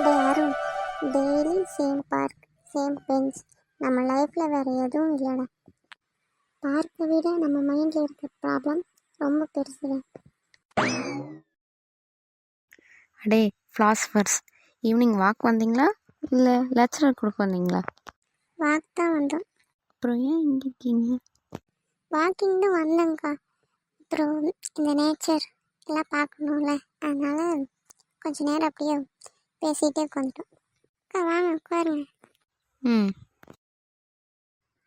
டே Arun, daily same park same bench, நம்ம லைஃப்பில் வேறு எதுவும் இல்லைடா. பார்க்கை விட நம்ம மைண்டில் இருக்க ப்ராப்ளம் ரொம்ப பெருசுடா. அடே ஃபிலாசபர்ஸ், ஈவினிங் வாக் வந்தீங்களா இல்லை லெக்சரர் கொடுக்க வந்தீங்களா? வாக் தான் வந்தோம். அப்புறம் ஏன் இங்கே இருக்கீங்க? வாக்கிங் தான் வந்தேங்க்கா. அப்புறம் இந்த நேச்சர் எல்லாம் பார்க்கணும்ல, அதனால் கொஞ்ச நேரம் அப்படியே பேசிகிட்டே உட்காந்துட்டோம். அக்கா வாங்க உட்காருங்க. ம்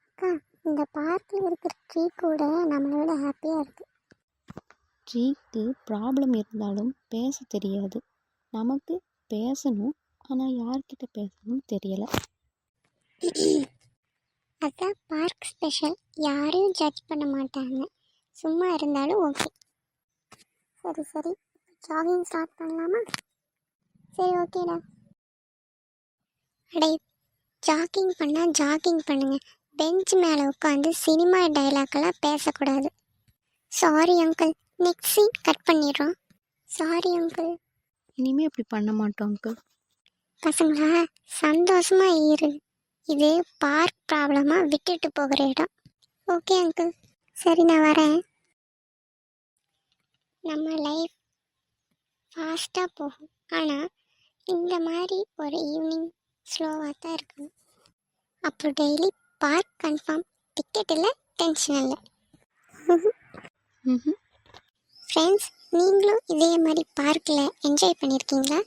அக்கா, இந்த பார்க்கில் இருக்கிற ட்ரீ கூட நம்மளோட ஹாப்பியாக இருக்குது. ட்ரீக்கு ப்ராப்ளம் இருந்தாலும் பேச தெரியாது. நமக்கு பேசணும், ஆனால் யார்கிட்ட பேசணும்னு தெரியலை. அதான் பார்க் ஸ்பெஷல். யாரையும் ஜட்ஜ் பண்ண மாட்டாங்க, சும்மா இருந்தாலும் ஓகே. சரி ஜாகிங் ஸ்டார்ட் பண்ணலாமா? சரி ஓகேடா. அடே, ஜாகிங் பண்ணால் ஜாகிங் பண்ணுங்க, பெஞ்ச் மேலே உட்காந்து சினிமா டைலாக்கெல்லாம் பேசக்கூடாது. Sorry uncle, next scene cut பண்ணிடுறோம். Sorry uncle. இனிமேல் இப்படி பண்ண மாட்டோம் அங்கிள். பசங்களா, சந்தோஷமா இரு. இது பார்க் ப்ராப்ளமாக விட்டுட்டு போகிற இடம். Okay uncle. சரி நான் வரேன். நம்ம லைஃப் ஃபாஸ்ட்டாக போகும், ஆனால் இந்த மாதிரி ஒரு ஈவினிங் ஸ்லோவாக தான் இருக்கணும். அப்புறம் டெய்லி பார்க் கன்ஃபார்ம். டிக்கெட் இல்லை, டென்ஷன் இல்லை. ஃப்ரெண்ட்ஸ், நீங்களும் இதே மாதிரி பார்க்கில் என்ஜாய் பண்ணியிருக்கீங்களா?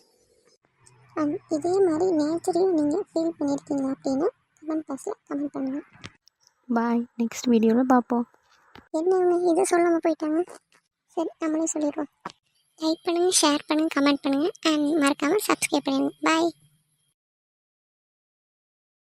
இதே மாதிரி நேச்சரையும் நீங்கள் ஃபீல் பண்ணியிருக்கீங்களா அப்படின்னா கமெண்ட் பாக்ஸில் கமெண்ட் பண்ணுங்கள். பாய், நெக்ஸ்ட் வீடியோவில் பார்ப்போம். என்ன அவங்க இதை சொல்லாமல் போயிட்டாங்க? சரி, நம்மளே சொல்லிடுவோம். லைக் பண்ணுங்கள், ஷேர் பண்ணுங்கள், கமெண்ட் பண்ணுங்கள், அண்ட் மறக்காமல் சப்ஸ்கிரைப் பண்ணுங்கள். பாய்.